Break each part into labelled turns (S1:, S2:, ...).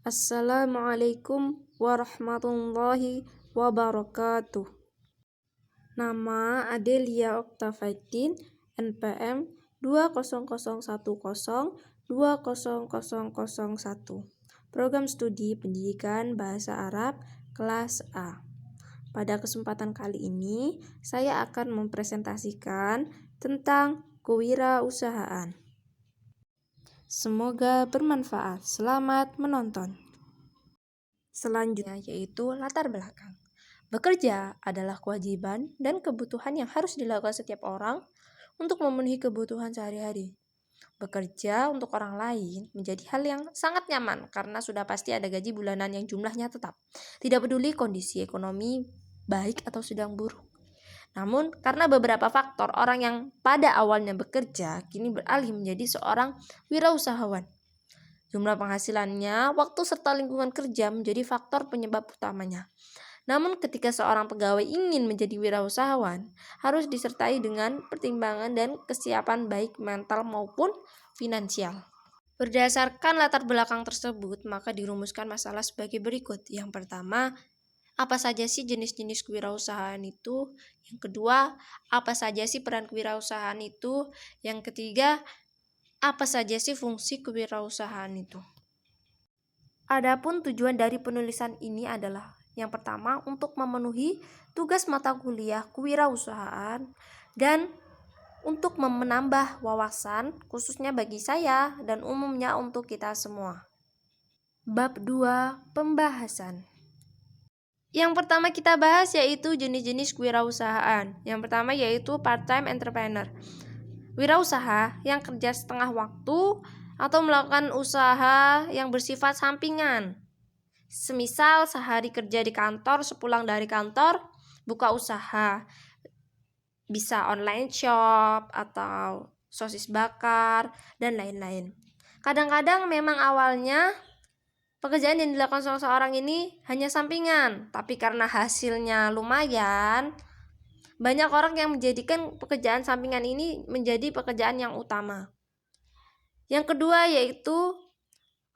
S1: Assalamualaikum warahmatullahi wabarakatuh. Nama Adelia Oktavaitin, NPM 20010200001. Program Studi Pendidikan Bahasa Arab kelas A. Pada kesempatan kali ini, saya akan mempresentasikan tentang kewirausahaan. Semoga bermanfaat. Selamat menonton. Selanjutnya yaitu latar belakang. Bekerja adalah kewajiban dan kebutuhan yang harus dilakukan setiap orang untuk memenuhi kebutuhan sehari-hari. Bekerja untuk orang lain menjadi hal yang sangat nyaman karena sudah pasti ada gaji bulanan yang jumlahnya tetap. Tidak peduli kondisi ekonomi baik atau sedang buruk. Namun, karena beberapa faktor, orang yang pada awalnya bekerja kini beralih menjadi seorang wirausahawan. Jumlah penghasilannya, waktu serta lingkungan kerja menjadi faktor penyebab utamanya. Namun ketika seorang pegawai ingin menjadi wirausahawan, harus disertai dengan pertimbangan dan kesiapan baik mental maupun finansial. Berdasarkan latar belakang tersebut, maka dirumuskan masalah sebagai berikut. Yang pertama, apa saja sih jenis-jenis kewirausahaan itu? Yang kedua, apa saja sih peran kewirausahaan itu? Yang ketiga, apa saja sih fungsi kewirausahaan itu? Adapun tujuan dari penulisan ini adalah yang pertama untuk memenuhi tugas mata kuliah kewirausahaan dan untuk menambah wawasan khususnya bagi saya dan umumnya untuk kita semua. Bab 2, pembahasan. Yang pertama kita bahas yaitu jenis-jenis kewirausahaan. Yang pertama yaitu part-time entrepreneur. Wirausaha yang kerja setengah waktu atau melakukan usaha yang bersifat sampingan. Semisal sehari kerja di kantor, sepulang dari kantor buka usaha. Bisa online shop atau sosis bakar dan lain-lain. Kadang-kadang memang awalnya pekerjaan yang dilakukan seseorang ini hanya sampingan, tapi karena hasilnya lumayan, banyak orang yang menjadikan pekerjaan sampingan ini menjadi pekerjaan yang utama. Yang kedua yaitu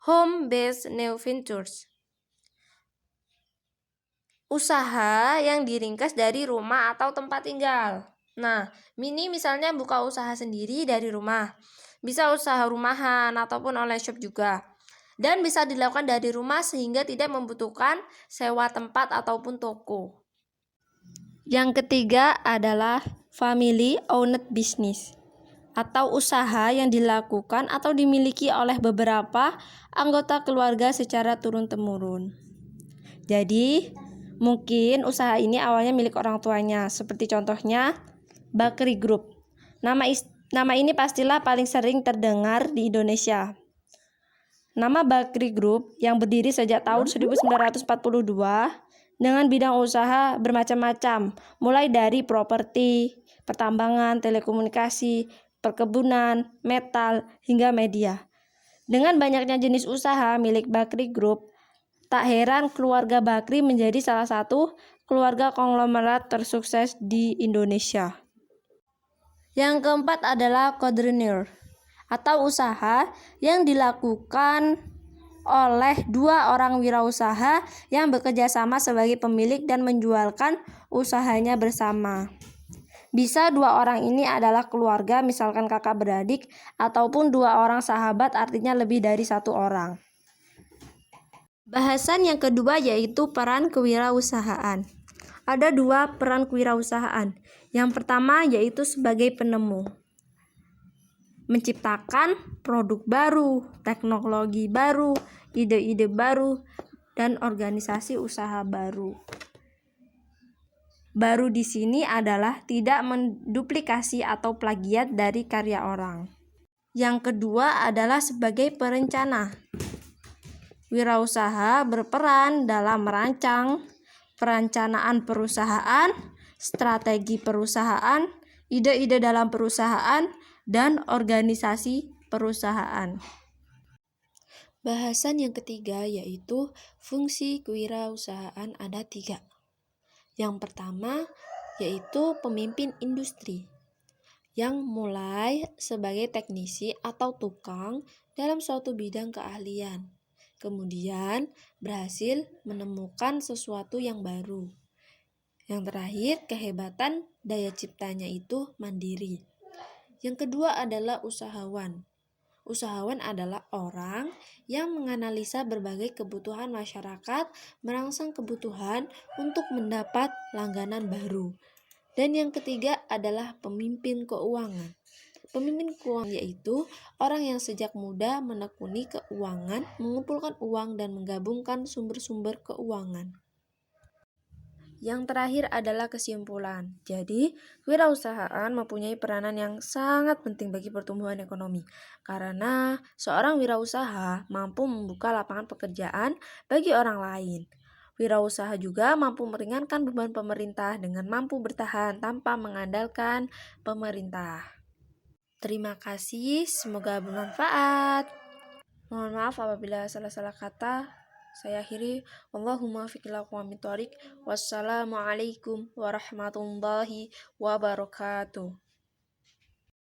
S1: home-based new ventures. Usaha yang diringkas dari rumah atau tempat tinggal. Nah, Mini misalnya buka usaha sendiri dari rumah. Bisa usaha rumahan ataupun online shop juga. Dan bisa dilakukan dari rumah sehingga tidak membutuhkan sewa tempat ataupun toko. Yang ketiga adalah family owned business atau usaha yang dilakukan atau dimiliki oleh beberapa anggota keluarga secara turun-temurun. Jadi, mungkin usaha ini awalnya milik orang tuanya, seperti contohnya Bakery Group. Nama ini pastilah paling sering terdengar di Indonesia. Nama Bakery Group yang berdiri sejak tahun 1942 dengan bidang usaha bermacam-macam, mulai dari properti, pertambangan, telekomunikasi, perkebunan, metal, hingga media. Dengan banyaknya jenis usaha milik Bakery Group, tak heran keluarga Bakri menjadi salah satu keluarga konglomerat tersukses di Indonesia. Yang keempat adalah coordinator atau usaha yang dilakukan oleh dua orang wirausaha yang bekerja sama sebagai pemilik dan menjualkan usahanya bersama. Bisa dua orang ini adalah keluarga, misalkan kakak beradik, ataupun dua orang sahabat, artinya lebih dari satu orang. Bahasan yang kedua yaitu peran kewirausahaan. Ada dua peran kewirausahaan. Yang pertama yaitu sebagai penemu. Menciptakan produk baru, teknologi baru, ide-ide baru, dan organisasi usaha baru. Baru di sini adalah tidak menduplikasi atau plagiat dari karya orang. Yang kedua adalah sebagai perencana. Wirausaha berperan dalam merancang perencanaan perusahaan, strategi perusahaan, ide-ide dalam perusahaan, dan organisasi perusahaan. Bahasan yang ketiga yaitu fungsi kewirausahaan ada 3. Yang pertama yaitu pemimpin industri yang mulai sebagai teknisi atau tukang dalam suatu bidang keahlian. Kemudian berhasil menemukan sesuatu yang baru. Yang terakhir, kehebatan daya ciptanya itu mandiri. Yang kedua adalah usahawan. Usahawan adalah orang yang menganalisa berbagai kebutuhan masyarakat, merangsang kebutuhan untuk mendapat langganan baru. Dan yang ketiga adalah pemimpin keuangan. Pemimpin keuangan yaitu orang yang sejak muda menekuni keuangan, mengumpulkan uang dan menggabungkan sumber-sumber keuangan. Yang terakhir adalah kesimpulan. Jadi, kewirausahaan mempunyai peranan yang sangat penting bagi pertumbuhan ekonomi. Karena seorang wirausaha mampu membuka lapangan pekerjaan bagi orang lain. Wirausaha juga mampu meringankan beban pemerintah dengan mampu bertahan tanpa mengandalkan pemerintah. Terima kasih, semoga bermanfaat. Mohon maaf apabila salah-salah kata. Saya akhiri. Allahumma fiqhil. Wassalamualaikum warahmatullahi wabarakatuh.